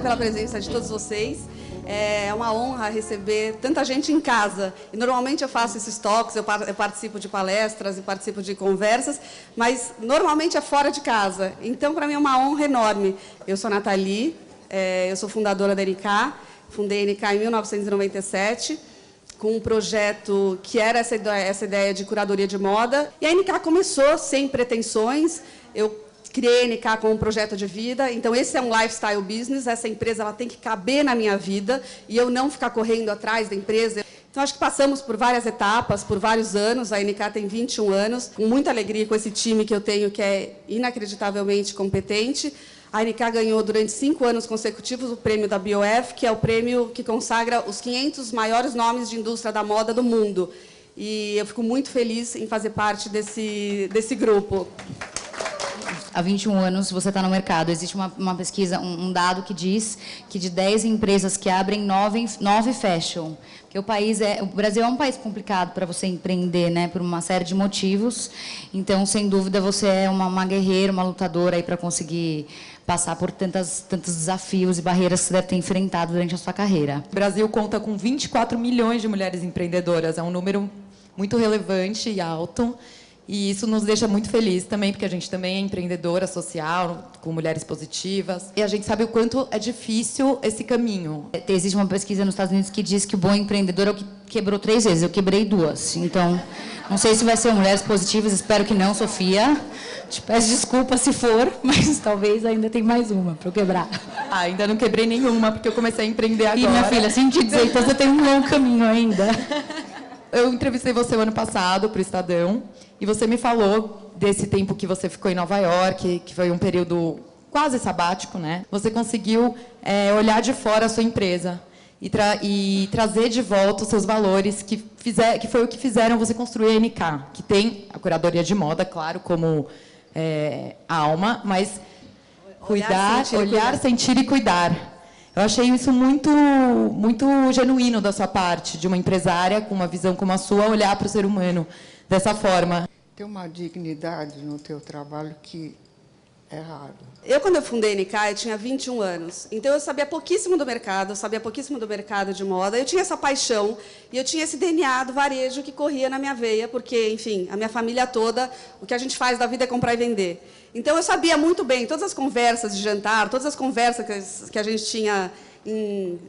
pela presença de todos vocês. É uma honra receber tanta gente em casa. E normalmente eu faço esses talks, eu participo de palestras e participo de conversas, mas normalmente é fora de casa. Então, para mim é uma honra enorme. Eu sou a Nathalie, eu sou fundadora da NK, fundei a NK em 1997, com um projeto que era essa ideia de curadoria de moda. E a NK começou sem pretensões. Eu criei a NK como um projeto de vida, então esse é um lifestyle business, essa empresa ela tem que caber na minha vida e eu não ficar correndo atrás da empresa. Então, acho que passamos por várias etapas, por vários anos, a NK tem 21 anos, com muita alegria com esse time que eu tenho, que é inacreditavelmente competente. A NK ganhou, durante 5 anos consecutivos, o prêmio da BOF, que é o prêmio que consagra os 500 maiores nomes de indústria da moda do mundo. E eu fico muito feliz em fazer parte desse grupo. Há 21 anos você está no mercado. Existe uma pesquisa, um dado que diz que de 10 empresas que abrem, 9 fecham. Porque o Brasil é um país complicado para você empreender, né, por uma série de motivos. Então, sem dúvida, você é uma guerreira, uma lutadora aí para conseguir passar por tantos desafios e barreiras que você deve ter enfrentado durante a sua carreira. O Brasil conta com 24 milhões de mulheres empreendedoras. É um número muito relevante e alto. E isso nos deixa muito felizes também, porque a gente também é empreendedora social, com mulheres positivas. E a gente sabe o quanto é difícil esse caminho. Existe uma pesquisa nos Estados Unidos que diz que o bom empreendedor é o que quebrou 3 vezes. Eu quebrei 2. Então, não sei se vai ser mulheres positivas, espero que não, Sofia. Te peço desculpa se for, mas talvez ainda tem mais uma para eu quebrar. Ainda não quebrei nenhuma, porque eu comecei a empreender agora. E, minha filha, sem te dizer, então você tem um longo caminho ainda. Eu entrevistei você o ano passado para o Estadão, e você me falou desse tempo que você ficou em Nova York, que foi um período quase sabático, né? Você conseguiu olhar de fora a sua empresa e trazer de volta os seus valores, que foi o que fizeram você construir a NK, que tem a curadoria de moda, claro, como alma, mas olhar, sentir e cuidar. Eu achei isso muito genuíno da sua parte, de uma empresária com uma visão como a sua, olhar para o ser humano dessa forma. Tem uma dignidade no teu trabalho que é raro. Quando eu fundei a NK, eu tinha 21 anos. Então, eu sabia pouquíssimo do mercado, de moda. Eu tinha essa paixão e eu tinha esse DNA do varejo que corria na minha veia, porque, enfim, a minha família toda, o que a gente faz da vida é comprar e vender. Então, eu sabia muito bem, todas as conversas de jantar, todas as conversas que a gente tinha em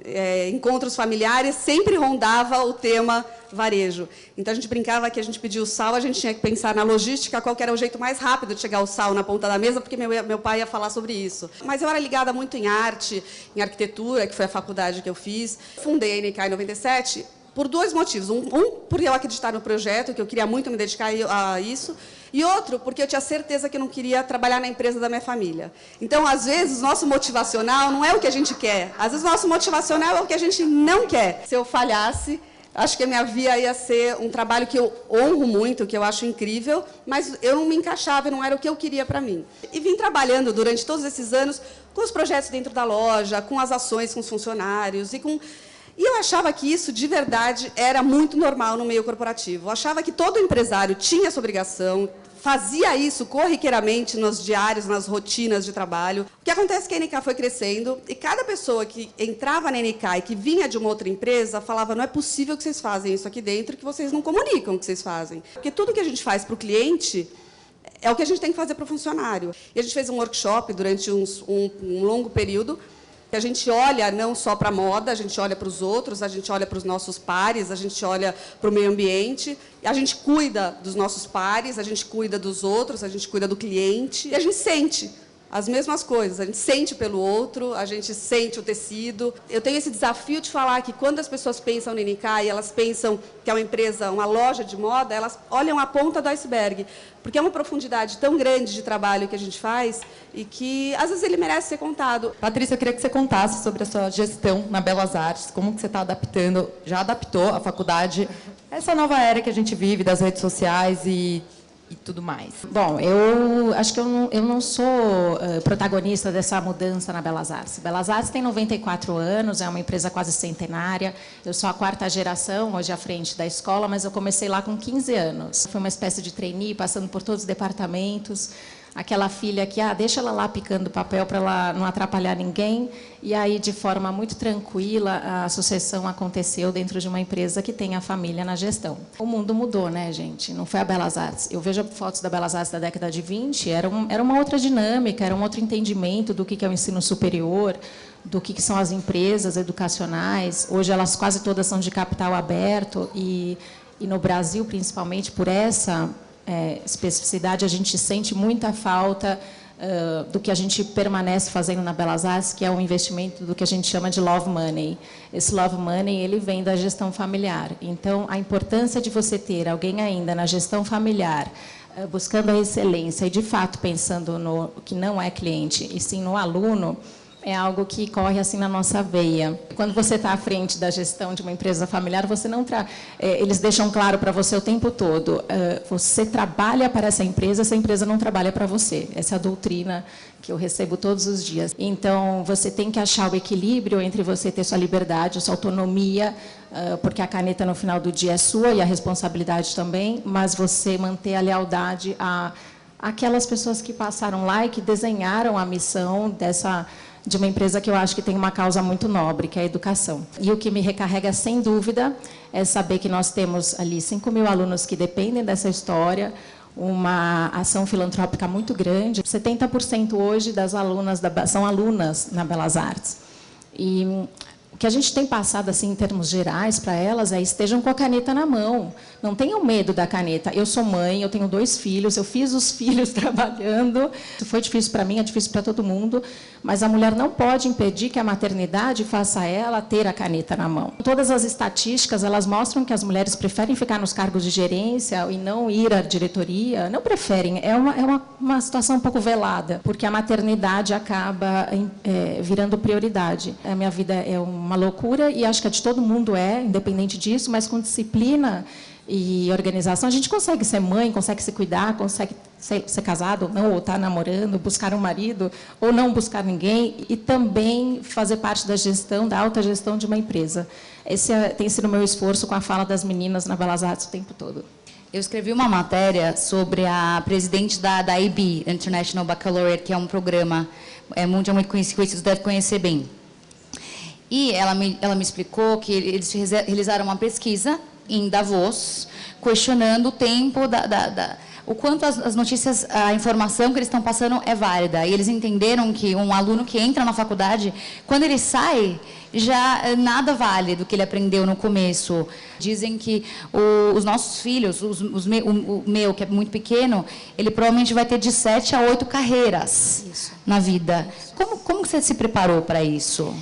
encontros familiares, sempre rondava o tema varejo. Então, a gente brincava que a gente pedia o sal, a gente tinha que pensar na logística, qual que era o jeito mais rápido de chegar o sal na ponta da mesa, porque meu pai ia falar sobre isso. Mas eu era ligada muito em arte, em arquitetura, que foi a faculdade que eu fiz. Fundei a NK em 97 por 2 motivos. Por eu acreditar no projeto, que eu queria muito me dedicar a isso, e outro, porque eu tinha certeza que eu não queria trabalhar na empresa da minha família. Então, às vezes, o nosso motivacional não é o que a gente quer. Às vezes, o nosso motivacional é o que a gente não quer. Se eu falhasse, acho que a minha via ia ser um trabalho que eu honro muito, que eu acho incrível, mas eu não me encaixava, não era o que eu queria para mim. E vim trabalhando durante todos esses anos com os projetos dentro da loja, com as ações com os funcionários E eu achava que isso, de verdade, era muito normal no meio corporativo. Eu achava que todo empresário tinha essa obrigação, fazia isso corriqueiramente nos diários, nas rotinas de trabalho. O que acontece é que a NK foi crescendo e cada pessoa que entrava na NK e que vinha de uma outra empresa falava: não é possível que vocês fazem isso aqui dentro, que vocês não comunicam o que vocês fazem. Porque tudo que a gente faz para o cliente é o que a gente tem que fazer para o funcionário. E a gente fez um workshop durante um longo período, que a gente olha não só para a moda, a gente olha para os outros, a gente olha para os nossos pares, a gente olha para o meio ambiente, a gente cuida dos nossos pares, a gente cuida dos outros, a gente cuida do cliente, e a gente sente as mesmas coisas. A gente sente pelo outro, a gente sente o tecido. Eu tenho esse desafio de falar que quando as pessoas pensam no NK e elas pensam que é uma empresa, uma loja de moda, elas olham a ponta do iceberg, porque é uma profundidade tão grande de trabalho que a gente faz e que, às vezes, ele merece ser contado. Patrícia, eu queria que você contasse sobre a sua gestão na Belas Artes, como que você está adaptando, já adaptou a faculdade a essa nova era que a gente vive, das redes sociais e tudo mais. Bom, eu acho que eu não sou protagonista dessa mudança na Belas Artes. Belas Artes tem 94 anos, é uma empresa quase centenária. Eu sou a 4ª geração, hoje à frente da escola, mas eu comecei lá com 15 anos. Foi uma espécie de trainee, passando por todos os departamentos, aquela filha que, deixa ela lá picando papel para ela não atrapalhar ninguém, e aí, de forma muito tranquila, a sucessão aconteceu dentro de uma empresa que tem a família na gestão. O mundo mudou, né, gente? Não foi a Belas Artes. Eu vejo fotos da Belas Artes da década de 20, era uma outra dinâmica, era um outro entendimento do que é o ensino superior, do que são as empresas educacionais. Hoje, elas quase todas são de capital aberto, e no Brasil, principalmente, por essa especificidade, a gente sente muita falta do que a gente permanece fazendo na Belas Artes, que é um investimento do que a gente chama de love money. Esse love money, ele vem da gestão familiar. Então, a importância de você ter alguém ainda na gestão familiar, buscando a excelência e, de fato, pensando no que não é cliente, e sim no aluno, é algo que corre assim na nossa veia. Quando você está à frente da gestão de uma empresa familiar, você não eles deixam claro para você o tempo todo, você trabalha para essa empresa não trabalha para você. Essa é a doutrina que eu recebo todos os dias. Então, você tem que achar o equilíbrio entre você ter sua liberdade, sua autonomia, porque a caneta no final do dia é sua e a responsabilidade também, mas você manter a lealdade àquelas pessoas que passaram lá e que desenharam a missão de uma empresa que eu acho que tem uma causa muito nobre, que é a educação. E o que me recarrega, sem dúvida, é saber que nós temos ali 5.000 alunos que dependem dessa história, uma ação filantrópica muito grande. 70% hoje das alunas são alunas na Belas Artes. E o que a gente tem passado, assim, em termos gerais, para elas estejam com a caneta na mão. Não tenham medo da caneta. Eu sou mãe, eu tenho 2 filhos, eu fiz os filhos trabalhando. Isso foi difícil para mim, é difícil para todo mundo, mas a mulher não pode impedir que a maternidade faça ela ter a caneta na mão. Todas as estatísticas, elas mostram que as mulheres preferem ficar nos cargos de gerência e não ir à diretoria. Não preferem, é uma situação um pouco velada, porque a maternidade acaba virando prioridade. A minha vida é uma loucura, e acho que a de todo mundo independente disso, mas com disciplina e organização, a gente consegue ser mãe, consegue se cuidar, consegue ser casado ou não, ou estar namorando, buscar um marido, ou não buscar ninguém, e também fazer parte da gestão, da alta gestão de uma empresa. Esse tem sido o meu esforço com a fala das meninas na Belas Artes o tempo todo. Eu escrevi uma matéria sobre a presidente da IB, International Baccalaureate, que é um programa mundialmente conhecido, que vocês devem conhecer bem. E ela me explicou que eles realizaram uma pesquisa em Davos, questionando o tempo o quanto as notícias, a informação que eles estão passando é válida. E eles entenderam que um aluno que entra na faculdade, quando ele sai, já nada vale do que ele aprendeu no começo. Dizem que os nossos filhos, o meu, que é muito pequeno, ele provavelmente vai ter de 7 a 8 carreiras na vida. Como você se preparou para isso?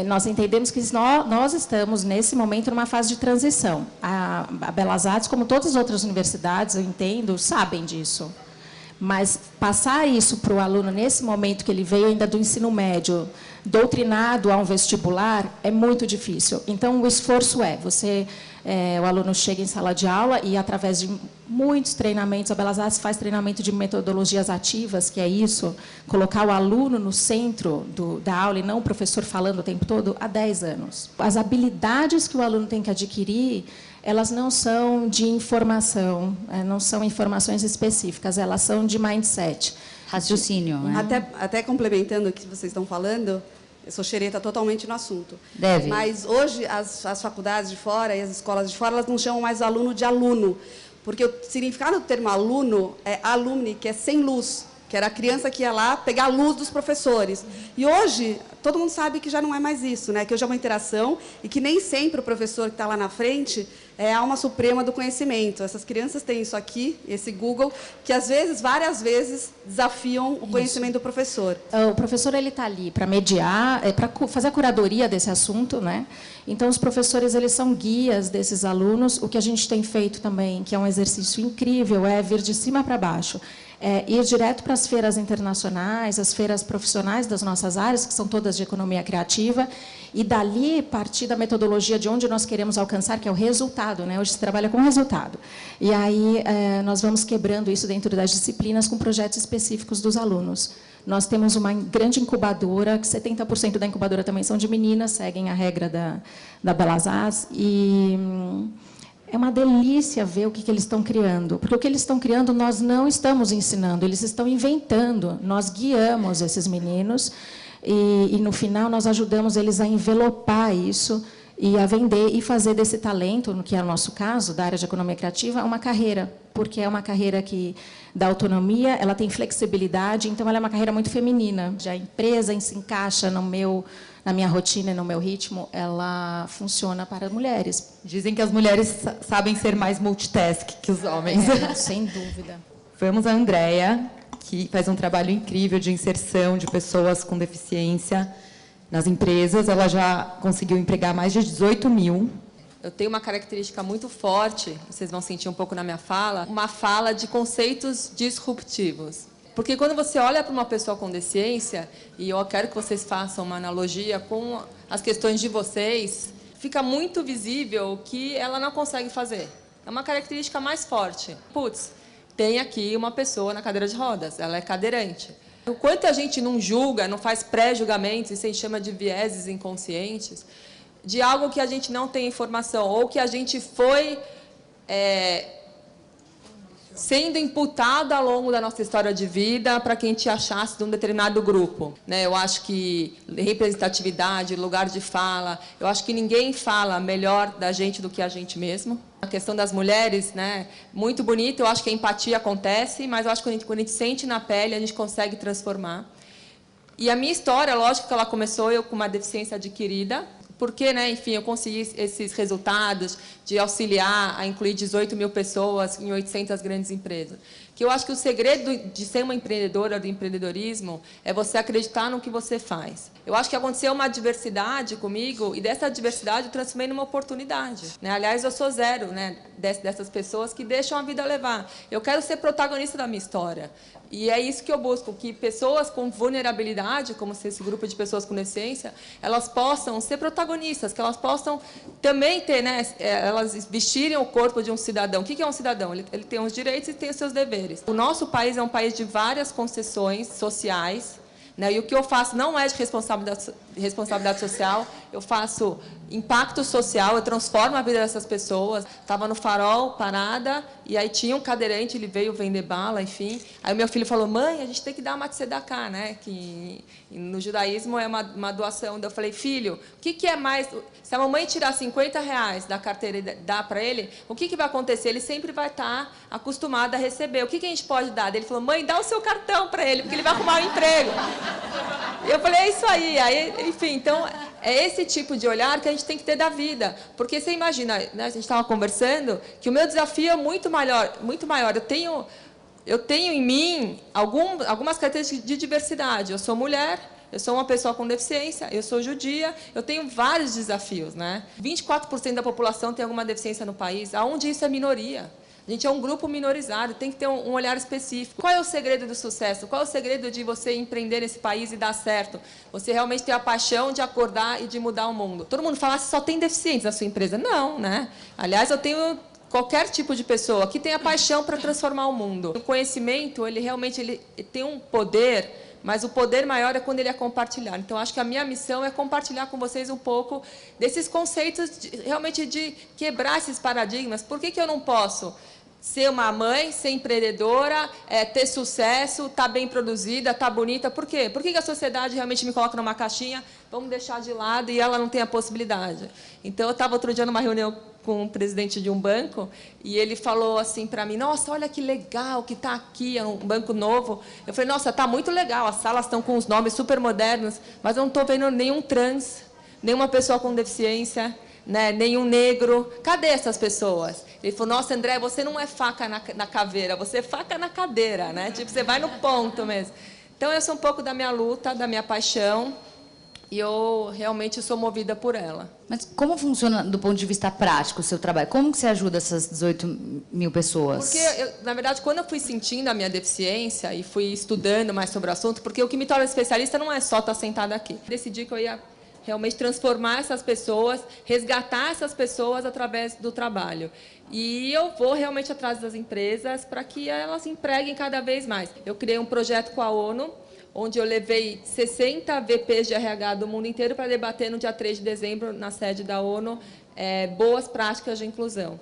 Nós entendemos que nós estamos, nesse momento, numa fase de transição. A Belas Artes, como todas as outras universidades, eu entendo, sabem disso. Mas passar isso para o aluno, nesse momento que ele veio ainda do ensino médio, doutrinado a um vestibular, é muito difícil. Então, o esforço o aluno chega em sala de aula e, através de muitos treinamentos, a Belas Artes faz treinamento de metodologias ativas, que é isso, colocar o aluno no centro da aula e não o professor falando o tempo todo, há 10 anos. As habilidades que o aluno tem que adquirir, elas não são de informação, não são informações específicas, elas são de mindset. Raciocínio, né? Até complementando o que vocês estão falando, eu sou xereta totalmente no assunto. Deve. Mas hoje as faculdades de fora e as escolas de fora, elas não chamam mais aluno de aluno, porque o significado do termo aluno é alumni, que é sem luz, que era a criança que ia lá pegar a luz dos professores. E hoje, todo mundo sabe que já não é mais isso, né? Que hoje é uma interação e que nem sempre o professor que está lá na frente é a alma suprema do conhecimento. Essas crianças têm isso aqui, esse Google, que às vezes, várias vezes, desafiam o conhecimento do professor. O professor está ali para mediar, para fazer a curadoria desse assunto, né? Então, os professores, eles são guias desses alunos. O que a gente tem feito também, que é um exercício incrível, é vir de cima para baixo. Ir direto para as feiras internacionais, as feiras profissionais das nossas áreas, que são todas de economia criativa, e dali partir da metodologia de onde nós queremos alcançar, que é o resultado, né? Hoje se trabalha com resultado. E aí nós vamos quebrando isso dentro das disciplinas com projetos específicos dos alunos. Nós temos uma grande incubadora, que 70% da incubadora também são de meninas, seguem a regra da Belas Artes, e É uma delícia ver o que eles estão criando, porque o que eles estão criando nós não estamos ensinando, eles estão inventando. Nós guiamos esses meninos e no final, nós ajudamos eles a envelopar isso e a vender e fazer desse talento, no que é o nosso caso, da área de economia criativa, uma carreira, porque é uma carreira que dá autonomia, ela tem flexibilidade, então ela é uma carreira muito feminina. Já a empresa se encaixa na minha rotina e no meu ritmo, ela funciona para mulheres. Dizem que as mulheres sabem ser mais multitask que os homens. Sem dúvida. Vamos a Andréia, que faz um trabalho incrível de inserção de pessoas com deficiência nas empresas. Ela já conseguiu empregar mais de 18 mil. Eu tenho uma característica muito forte, vocês vão sentir um pouco na minha fala, uma fala de conceitos disruptivos. Porque quando você olha para uma pessoa com deficiência, e eu quero que vocês façam uma analogia com as questões de vocês, fica muito visível que ela não consegue fazer. É uma característica mais forte. Putz, tem aqui uma pessoa na cadeira de rodas, ela é cadeirante. O quanto a gente não julga, não faz pré-julgamentos, isso a gente chama de vieses inconscientes, de algo que a gente não tem informação, ou que a gente foi sendo imputado ao longo da nossa história de vida para que a gente achasse de um determinado grupo. Eu acho que representatividade, lugar de fala, eu acho que ninguém fala melhor da gente do que a gente mesmo. A questão das mulheres, muito bonita, eu acho que a empatia acontece, mas eu acho que quando a gente sente na pele, a gente consegue transformar. E a minha história, lógico que ela começou eu com uma deficiência adquirida, porque, enfim, eu consegui esses resultados de auxiliar a incluir 18 mil pessoas em 800 grandes empresas. Que eu acho que o segredo de ser uma empreendedora, do empreendedorismo, é você acreditar no que você faz. Eu acho que aconteceu uma diversidade comigo, e dessa diversidade eu transformei numa oportunidade. Aliás, eu sou zero dessas pessoas que deixam a vida levar. Eu quero ser protagonista da minha história. E é isso que eu busco, que pessoas com vulnerabilidade, como esse grupo de pessoas com deficiência, elas possam ser protagonistas, que elas possam também ter, elas vestirem o corpo de um cidadão. O que é um cidadão? Ele tem os direitos e tem os seus deveres. O nosso país é um país de várias concessões sociais, e o que eu faço não é de responsabilidade social, eu faço impacto social, eu transformo a vida dessas pessoas. Estava no farol, parada, e aí tinha um cadeirante, ele veio vender bala, enfim. Aí o meu filho falou, mãe, a gente tem que dar uma tzedakah, que no judaísmo é uma doação. Então eu falei, filho, o que é mais... Se a mamãe tirar R$50 da carteira e dar para ele, o que vai acontecer? Ele sempre vai estar acostumado a receber. O que a gente pode dar? Ele falou, mãe, dá o seu cartão para ele, porque ele vai arrumar um emprego. Eu falei, é isso aí. Enfim, então, é esse tipo de olhar que a gente tem que ter da vida. Porque você imagina, a gente estava conversando, que o meu desafio é muito maior. Eu tenho em mim algumas características de diversidade. Eu sou mulher, eu sou uma pessoa com deficiência, eu sou judia, eu tenho vários desafios. 24% da população tem alguma deficiência no país, aonde isso é minoria. A gente é um grupo minorizado, tem que ter um olhar específico. Qual é o segredo do sucesso? Qual é o segredo de você empreender nesse país e dar certo? Você realmente ter a paixão de acordar e de mudar o mundo. Todo mundo fala, só tem deficientes na sua empresa. Não, Aliás, eu tenho qualquer tipo de pessoa que tenha paixão para transformar o mundo. O conhecimento, ele realmente tem um poder, mas o poder maior é quando ele é compartilhado. Então, acho que a minha missão é compartilhar com vocês um pouco desses conceitos, realmente de quebrar esses paradigmas. Por que eu não posso ser uma mãe, ser empreendedora, ter sucesso, estar bem produzida, estar bonita? Por quê? Por que a sociedade realmente me coloca numa caixinha, vamos deixar de lado, e ela não tem a possibilidade? Então, eu estava outro dia numa reunião com o presidente de um banco, e ele falou assim para mim, nossa, olha que legal que está aqui, é um banco novo. Eu falei, nossa, está muito legal, as salas estão com os nomes super modernos, mas eu não estou vendo nenhum trans, nenhuma pessoa com deficiência, nenhum negro. Cadê essas pessoas? Ele falou, nossa, André, você não é faca na caveira, você é faca na cadeira, Tipo, você vai no ponto mesmo. Então, essa é um pouco da minha luta, da minha paixão, e eu realmente sou movida por ela. Mas como funciona, do ponto de vista prático, o seu trabalho? Como que você ajuda essas 18 mil pessoas? Porque, na verdade, quando eu fui sentindo a minha deficiência e fui estudando mais sobre o assunto, porque o que me torna especialista não é só estar sentada aqui. Decidi que eu ia realmente transformar essas pessoas, resgatar essas pessoas através do trabalho. E eu vou realmente atrás das empresas para que elas empreguem cada vez mais. Eu criei um projeto com a ONU, onde eu levei 60 VPs de RH do mundo inteiro para debater no dia 3 de dezembro, na sede da ONU, boas práticas de inclusão.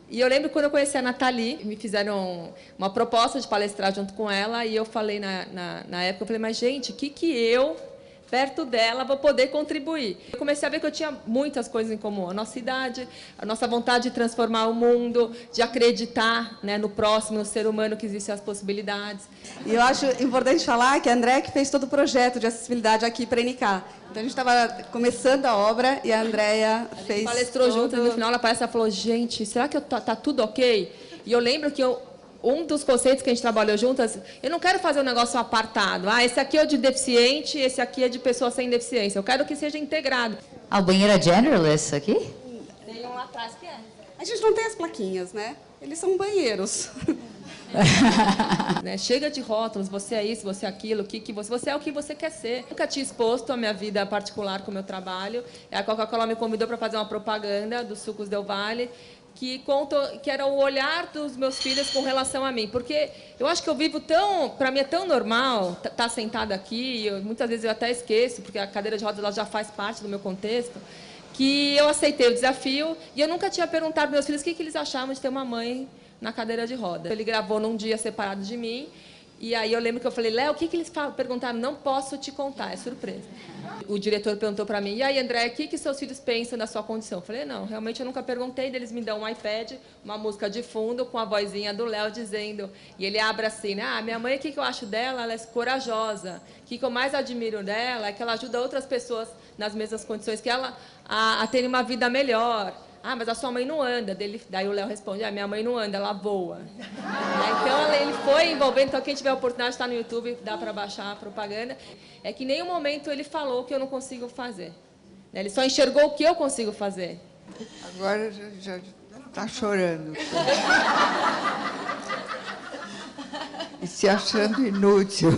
E eu lembro quando eu conheci a Nathalie, me fizeram uma proposta de palestrar junto com ela, e eu falei na época, eu falei, mas gente, o que eu, perto dela, vou poder contribuir? Eu comecei a ver que eu tinha muitas coisas em comum. A nossa idade, a nossa vontade de transformar o mundo, de acreditar, né, no próximo, no ser humano, que existem as possibilidades. E eu acho importante falar que a Andréia que fez todo o projeto de acessibilidade aqui para a NK. Então, a gente estava começando a obra e a Andréia fez... A gente palestrou junto, e no final ela palestra falou, gente, será que tá tudo ok? E eu lembro que um dos conceitos que a gente trabalhou juntas, eu não quero fazer um negócio apartado. Esse aqui é o de deficiente, esse aqui é de pessoa sem deficiência. Eu quero que seja integrado. O banheiro é genderless aqui? Tem um lá atrás que é. A gente não tem as plaquinhas, né? Eles são banheiros. Né? Chega de rótulos, você é isso, você é aquilo, você é o que você quer ser. Nunca tinha exposto a minha vida particular com o meu trabalho. A Coca-Cola me convidou para fazer uma propaganda dos sucos Del Valle, que era o olhar dos meus filhos com relação a mim. Porque eu acho que eu vivo para mim é tão normal estar sentada aqui, muitas vezes eu até esqueço, porque a cadeira de rodas ela já faz parte do meu contexto, que eu aceitei o desafio e eu nunca tinha perguntado para meus filhos o que eles achavam de ter uma mãe na cadeira de roda. Ele gravou num dia separado de mim, e aí eu lembro que eu falei, Léo, o que eles perguntaram? Não posso te contar, é surpresa. O diretor perguntou para mim, e aí, André, o que seus filhos pensam da sua condição? Eu falei, não, realmente eu nunca perguntei, eles me dão um iPad, uma música de fundo, com a vozinha do Léo dizendo, e ele abre assim, né? Minha mãe, o que eu acho dela? Ela é corajosa. O que eu mais admiro dela é que ela ajuda outras pessoas nas mesmas condições que ela a terem uma vida melhor. Mas a sua mãe não anda. Daí o Léo responde, minha mãe não anda, ela voa. Então, ele foi envolvendo. Então, quem tiver a oportunidade, está no YouTube, dá para baixar a propaganda. É que em nenhum momento ele falou que eu não consigo fazer. Ele só enxergou o que eu consigo fazer. Agora já está chorando. E se achando inútil.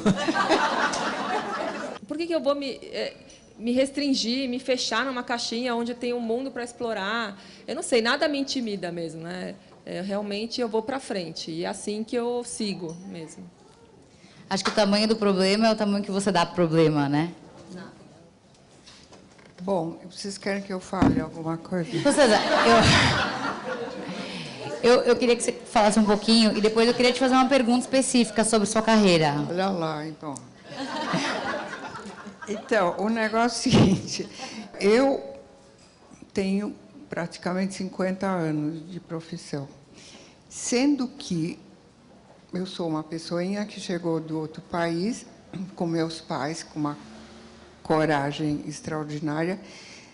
Por que eu vou me restringir, me fechar numa caixinha onde tem um mundo para explorar? Eu não sei, nada me intimida mesmo, né? Realmente eu vou para frente, e é assim que eu sigo mesmo. Acho que o tamanho do problema é o tamanho que você dá para o problema, né? Bom, vocês querem que eu fale alguma coisa? César, eu queria que você falasse um pouquinho, e depois eu queria te fazer uma pergunta específica sobre sua carreira. Olha lá, então. Então, o negócio é o seguinte, eu tenho praticamente 50 anos de profissão, sendo que eu sou uma pessoinha que chegou do outro país, com meus pais, com uma coragem extraordinária,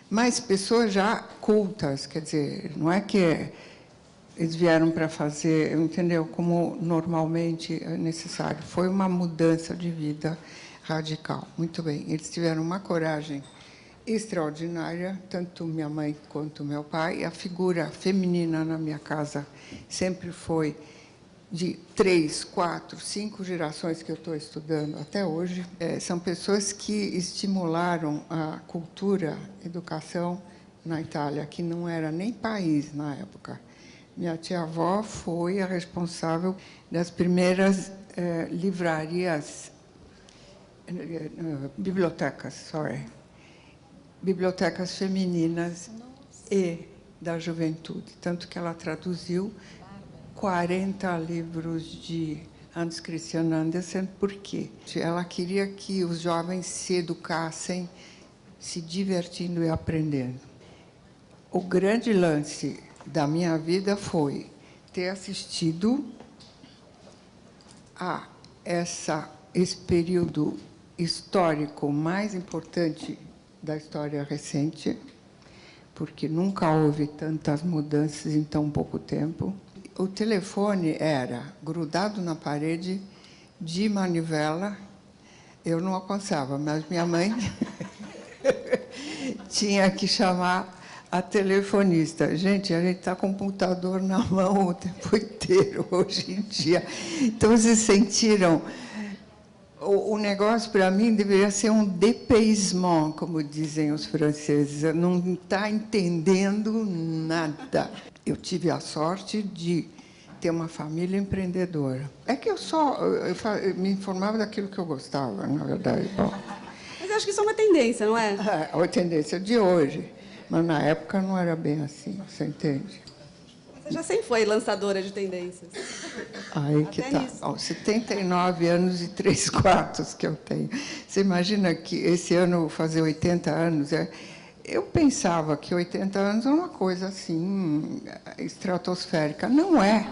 mas pessoas já cultas, quer dizer, não é que eles vieram para fazer, entendeu, como normalmente é necessário. Foi uma mudança de vida radical. Muito bem. Eles tiveram uma coragem extraordinária, tanto minha mãe quanto meu pai. A figura feminina na minha casa sempre foi de 3, 4, 5 gerações que eu estou estudando até hoje. São pessoas que estimularam a cultura, a educação na Itália, que não era nem país na época. Minha tia-avó foi a responsável das primeiras livrarias, bibliotecas femininas e da juventude, tanto que ela traduziu 40 livros de Hans Christian Andersen. Por quê? Ela queria que os jovens se educassem, se divertindo e aprendendo. O grande lance da minha vida foi ter assistido a esse período histórico mais importante da história recente, porque nunca houve tantas mudanças em tão pouco tempo. O telefone era grudado na parede, de manivela. Eu não alcançava, mas minha mãe tinha que chamar a telefonista. Gente, a gente está com o computador na mão o tempo inteiro, hoje em dia. Então, vocês sentiram... O negócio, para mim, deveria ser um dépaysement, como dizem os franceses. Não está entendendo nada. Eu tive a sorte de ter uma família empreendedora. É que eu me informava daquilo que eu gostava, na verdade. Bom. Mas eu acho que isso é uma tendência, não é? É a tendência de hoje. Mas, na época, não era bem assim, você entende? Mas a Você já sempre foi lançadora de tendências. Aí que Até tá. nisso. Ó, 79 anos e 3/4 que eu tenho. Você imagina que esse ano eu vou fazer 80 anos. Eu pensava que 80 anos é uma coisa assim, estratosférica. Não é.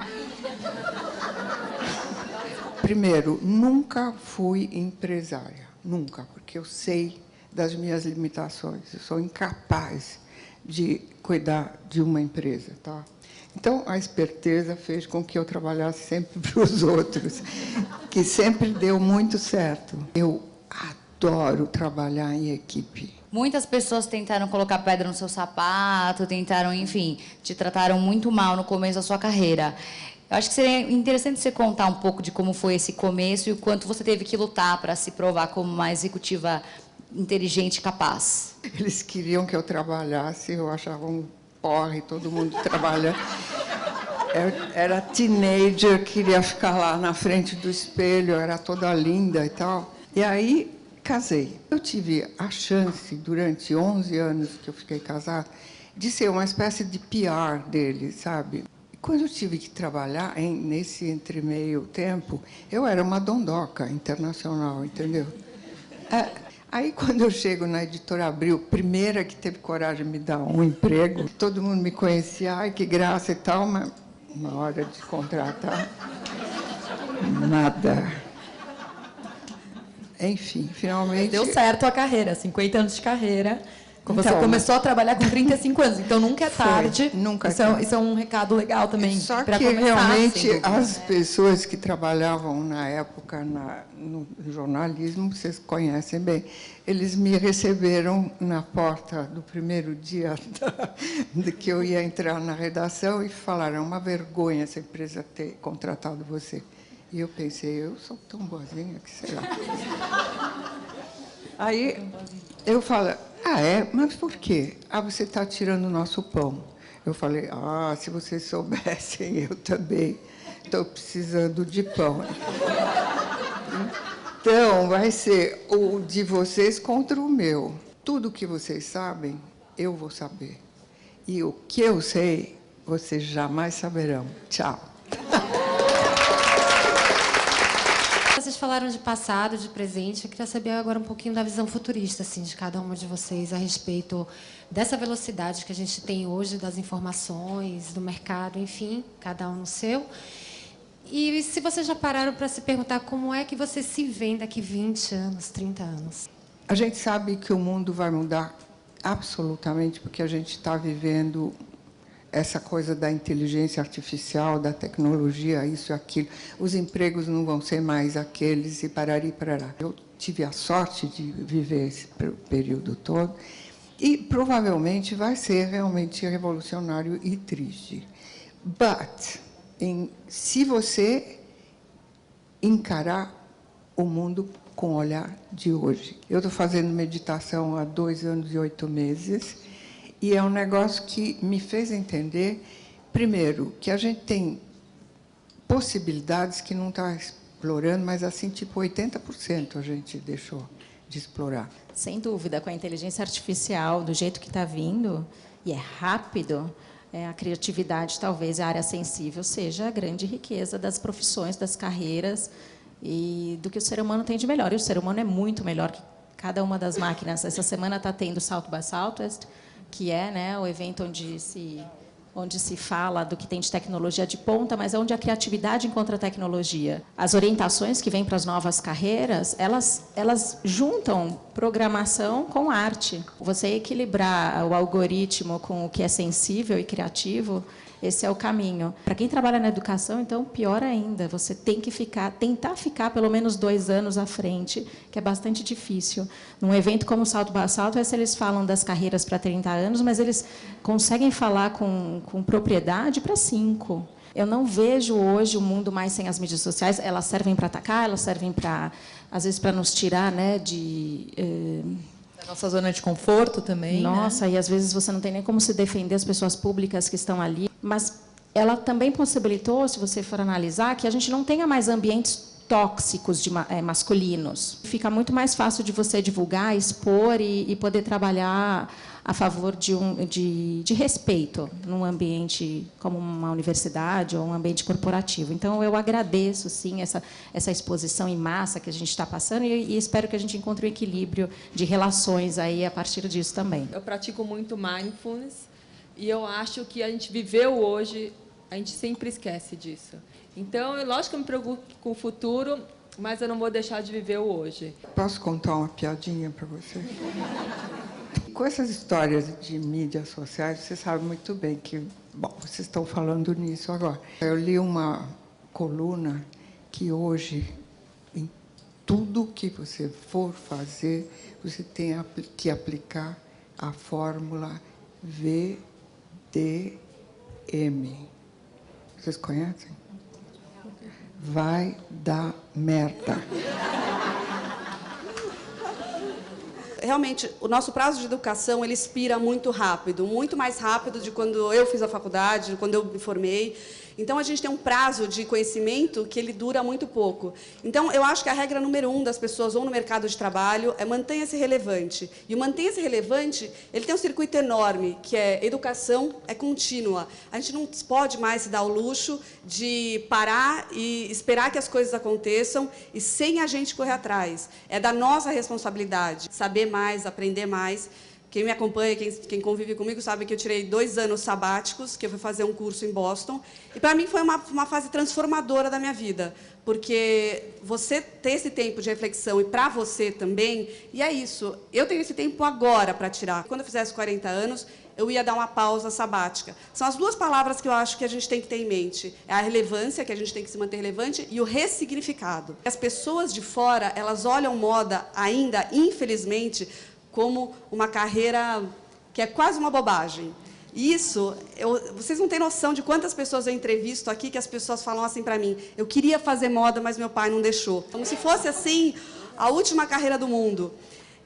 Primeiro, nunca fui empresária. Nunca, porque eu sei das minhas limitações. Eu sou incapaz de cuidar de uma empresa, tá? Então, a esperteza fez com que eu trabalhasse sempre para os outros, que sempre deu muito certo. Eu adoro trabalhar em equipe. Muitas pessoas tentaram colocar pedra no seu sapato, tentaram, enfim, te trataram muito mal no começo da sua carreira. Eu acho que seria interessante você contar um pouco de como foi esse começo e o quanto você teve que lutar para se provar como uma executiva inteligente e capaz. Eles queriam que eu trabalhasse, eu achava um porre, todo mundo trabalhando. Eu era teenager, queria ficar lá na frente do espelho, eu era toda linda e tal. E aí, casei. Eu tive a chance, durante 11 anos que eu fiquei casada, de ser uma espécie de PR dele, sabe? E quando eu tive que trabalhar nesse entremeio tempo, eu era uma dondoca internacional, entendeu? Aí, quando eu chego na Editora Abril, primeira que teve coragem de me dar um emprego, todo mundo me conhecia, ai, que graça e tal, mas na hora de contratar, nada. Enfim, finalmente... Deu certo a carreira, 50 anos de carreira. Você Então, começou a trabalhar com 35 anos, então nunca é Foi, tarde. nunca é isso, é, tarde. isso é um recado legal também. Só pra que começar, realmente sem dúvida. as pessoas que trabalhavam na época no jornalismo, vocês conhecem bem, eles me receberam na porta do primeiro dia de que eu ia entrar na redação e falaram: é uma vergonha essa empresa ter contratado você. E eu pensei, eu sou tão boazinha que sei lá. Aí eu falo, mas por quê? Você está tirando o nosso pão. Eu falei, se vocês soubessem, eu também estou precisando de pão. Então, vai ser o de vocês contra o meu. Tudo que vocês sabem, eu vou saber. E o que eu sei, vocês jamais saberão. Tchau. Vocês falaram de passado, de presente. Eu queria saber agora um pouquinho da visão futurista, assim, de cada uma de vocês a respeito dessa velocidade que a gente tem hoje das informações, do mercado, enfim, cada um no seu. E se vocês já pararam para se perguntar como é que você se vê daqui 20 anos, 30 anos? A gente sabe que o mundo vai mudar absolutamente, porque a gente está vivendo essa coisa da inteligência artificial, da tecnologia, isso e aquilo. Os empregos não vão ser mais aqueles e parari, parará. Eu tive a sorte de viver esse período todo e provavelmente vai ser realmente revolucionário e triste. Se você encarar o mundo com o olhar de hoje. Eu estou fazendo meditação há 2 anos e 8 meses e é um negócio que me fez entender, primeiro, que a gente tem possibilidades que não está explorando, mas assim, tipo 80% a gente deixou de explorar. Sem dúvida, com a inteligência artificial, do jeito que está vindo, e é rápido, a criatividade, talvez, a área sensível, seja a grande riqueza das profissões, das carreiras, e do que o ser humano tem de melhor. E o ser humano é muito melhor que cada uma das máquinas. Essa semana está tendo South by Southwest, que é, né, o evento onde se fala do que tem de tecnologia de ponta, mas é onde a criatividade encontra a tecnologia. As orientações que vêm para as novas carreiras, elas juntam programação com arte. Você equilibrar o algoritmo com o que é sensível e criativo, esse é o caminho. Para quem trabalha na educação, então, pior ainda. Você tem que tentar ficar pelo menos 2 anos à frente, que é bastante difícil. Num evento como o Salto by Southwest, eles falam das carreiras para 30 anos, mas eles conseguem falar com propriedade para 5. Eu não vejo hoje o mundo mais sem as mídias sociais. Elas servem para atacar, elas servem às vezes, para nos tirar, né, da nossa zona de conforto também. Nossa, né? E às vezes você não tem nem como se defender as pessoas públicas que estão ali. Mas ela também possibilitou, se você for analisar, que a gente não tenha mais ambientes tóxicos masculinos. Fica muito mais fácil de você divulgar, expor e poder trabalhar a favor de respeito num ambiente como uma universidade ou um ambiente corporativo. Então, eu agradeço, sim, essa exposição em massa que a gente está passando e espero que a gente encontre um equilíbrio de relações aí a partir disso também. Eu pratico muito mindfulness e eu acho que a gente viveu hoje, a gente sempre esquece disso. Então, lógico que eu me preocupo com o futuro, mas eu não vou deixar de viver o hoje. Posso contar uma piadinha para você? Com essas histórias de mídias sociais, você sabe muito bem que... Bom, vocês estão falando nisso agora. Eu li uma coluna que hoje, em tudo que você for fazer, você tem que aplicar a fórmula VDM. Vocês conhecem? Vai dar merda. Realmente, o nosso prazo de educação ele expira muito rápido, muito mais rápido de quando eu fiz a faculdade, de quando eu me formei. Então, a gente tem um prazo de conhecimento que ele dura muito pouco. Então, eu acho que a regra número 1 das pessoas ou no mercado de trabalho é mantenha-se relevante. E o mantenha-se relevante, ele tem um circuito enorme, que é educação é contínua. A gente não pode mais se dar o luxo de parar e esperar que as coisas aconteçam e sem a gente correr atrás. É da nossa responsabilidade saber mais, aprender mais. Quem me acompanha, quem convive comigo, sabe que eu tirei 2 anos sabáticos, que eu fui fazer um curso em Boston. E, para mim, foi uma fase transformadora da minha vida, porque você ter esse tempo de reflexão e para você também, e é isso. Eu tenho esse tempo agora para tirar. Quando eu fizesse 40 anos, eu ia dar uma pausa sabática. São as 2 palavras que eu acho que a gente tem que ter em mente. É a relevância, que a gente tem que se manter relevante, e o ressignificado. As pessoas de fora, elas olham moda ainda, infelizmente, como uma carreira que é quase uma bobagem. Isso, vocês não têm noção de quantas pessoas eu entrevisto aqui que as pessoas falam assim para mim, eu queria fazer moda, mas meu pai não deixou. Como se fosse, assim, a última carreira do mundo.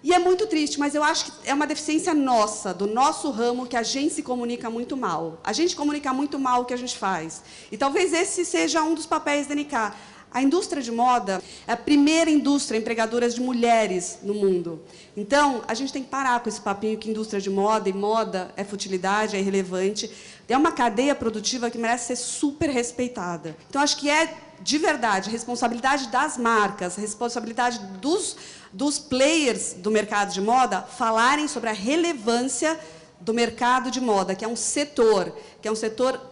E é muito triste, mas eu acho que é uma deficiência nossa, do nosso ramo, que a gente se comunica muito mal. A gente comunica muito mal o que a gente faz. E talvez esse seja um dos papéis da NK. A indústria de moda é a primeira indústria empregadora de mulheres no mundo. Então, a gente tem que parar com esse papinho que indústria de moda e moda é futilidade, é irrelevante. É uma cadeia produtiva que merece ser super respeitada. Então, acho que é, de verdade, responsabilidade das marcas, responsabilidade dos players do mercado de moda falarem sobre a relevância do mercado de moda, que é um setor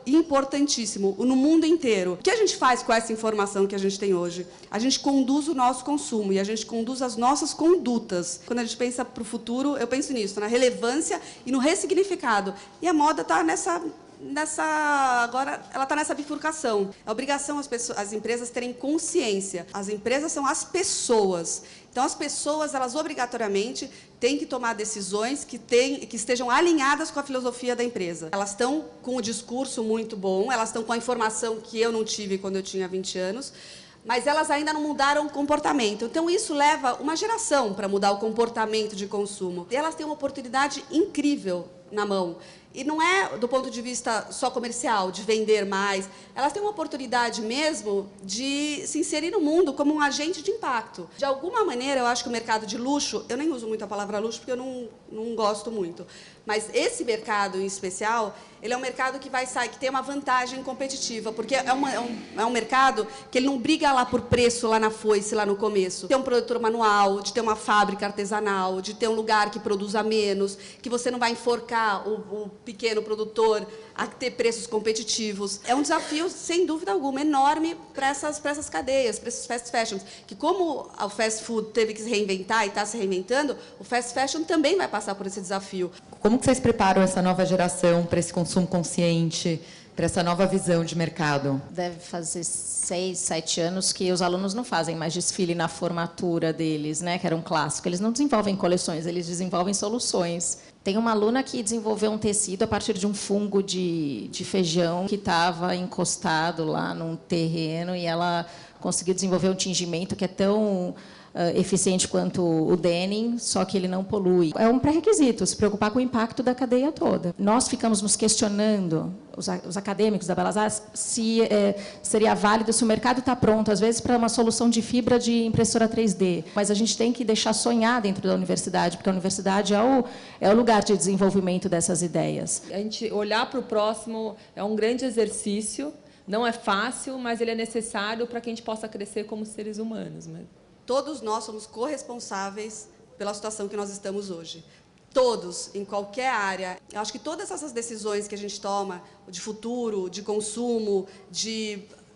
importantíssimo no mundo inteiro. O que a gente faz com essa informação que a gente tem hoje? A gente conduz o nosso consumo e a gente conduz as nossas condutas. Quando a gente pensa para o futuro, eu penso nisso, na relevância e no ressignificado. E a moda está agora ela está nessa bifurcação. É obrigação as empresas terem consciência. As empresas são as pessoas. Então, as pessoas, elas obrigatoriamente têm que tomar decisões que estejam alinhadas com a filosofia da empresa. Elas estão com o discurso muito bom, elas estão com a informação que eu não tive quando eu tinha 20 anos, mas elas ainda não mudaram o comportamento. Então, isso leva uma geração para mudar o comportamento de consumo. E elas têm uma oportunidade incrível na mão. E não é do ponto de vista só comercial, de vender mais. Elas têm uma oportunidade mesmo de se inserir no mundo como um agente de impacto. De alguma maneira, eu acho que o mercado de luxo, eu nem uso muito a palavra luxo porque eu não gosto muito, mas esse mercado em especial, ele é um mercado que vai sair, que tem uma vantagem competitiva, porque é um mercado que ele não briga lá por preço, lá na foice, lá no começo. De ter um produtor manual, de ter uma fábrica artesanal, de ter um lugar que produza menos, que você não vai enforcar o pequeno produtor a ter preços competitivos. É um desafio, sem dúvida alguma, enorme para essas cadeias, para esses fast fashions, que como o fast food teve que se reinventar e está se reinventando, o fast fashion também vai passar por esse desafio. Como que vocês preparam essa nova geração para esse consumo consciente, para essa nova visão de mercado? Deve fazer 6, 7 anos que os alunos não fazem mais desfile na formatura deles, né, que era um clássico. Eles não desenvolvem coleções, eles desenvolvem soluções. Tem uma aluna que desenvolveu um tecido a partir de um fungo de feijão que estava encostado lá num terreno e ela conseguiu desenvolver um tingimento que é tão eficiente quanto o denim, só que ele não polui. É um pré-requisito, se preocupar com o impacto da cadeia toda. Nós ficamos nos questionando, os acadêmicos da Belas Artes, se seria válido, se o mercado está pronto, às vezes, para uma solução de fibra de impressora 3D. Mas a gente tem que deixar sonhar dentro da universidade, porque a universidade é o lugar de desenvolvimento dessas ideias. A gente olhar para o próximo é um grande exercício, não é fácil, mas ele é necessário para que a gente possa crescer como seres humanos. Todos nós somos corresponsáveis pela situação que nós estamos hoje. Todos, em qualquer área. Eu acho que todas essas decisões que a gente toma, de futuro, de consumo,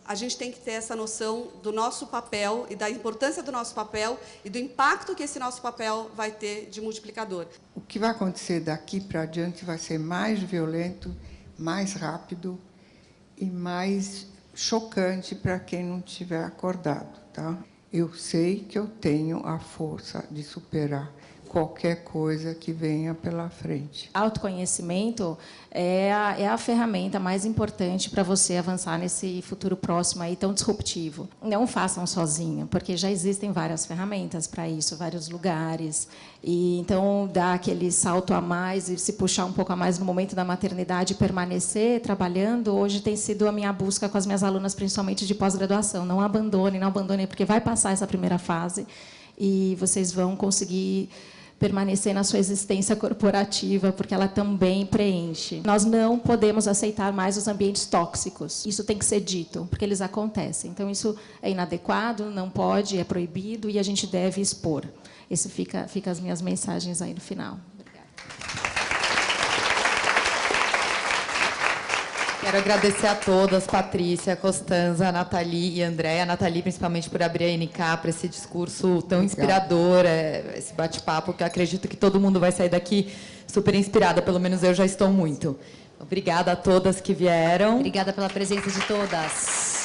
a gente tem que ter essa noção do nosso papel e da importância do nosso papel e do impacto que esse nosso papel vai ter de multiplicador. O que vai acontecer daqui para adiante vai ser mais violento, mais rápido e mais chocante para quem não estiver acordado, tá? Eu sei que eu tenho a força de superar qualquer coisa que venha pela frente. Autoconhecimento é a ferramenta mais importante para você avançar nesse futuro próximo aí tão disruptivo. Não façam sozinho, porque já existem várias ferramentas para isso, vários lugares. E então dar aquele salto a mais e se puxar um pouco a mais no momento da maternidade e permanecer trabalhando, hoje tem sido a minha busca com as minhas alunas, principalmente de pós-graduação. Não abandone, porque vai passar essa primeira fase e vocês vão conseguir permanecer na sua existência corporativa, porque ela também preenche. Nós não podemos aceitar mais os ambientes tóxicos. Isso tem que ser dito, porque eles acontecem. Então, isso é inadequado, não pode, é proibido, e a gente deve expor. Esse fica as minhas mensagens aí no final. Quero agradecer a todas, Patrícia, Costanza, Nathalie e Andréia. A Nathalie, principalmente, por abrir a NK para esse discurso tão inspirador, esse bate-papo, que eu acredito que todo mundo vai sair daqui super inspirada, pelo menos eu já estou muito. Obrigada a todas que vieram. Obrigada pela presença de todas.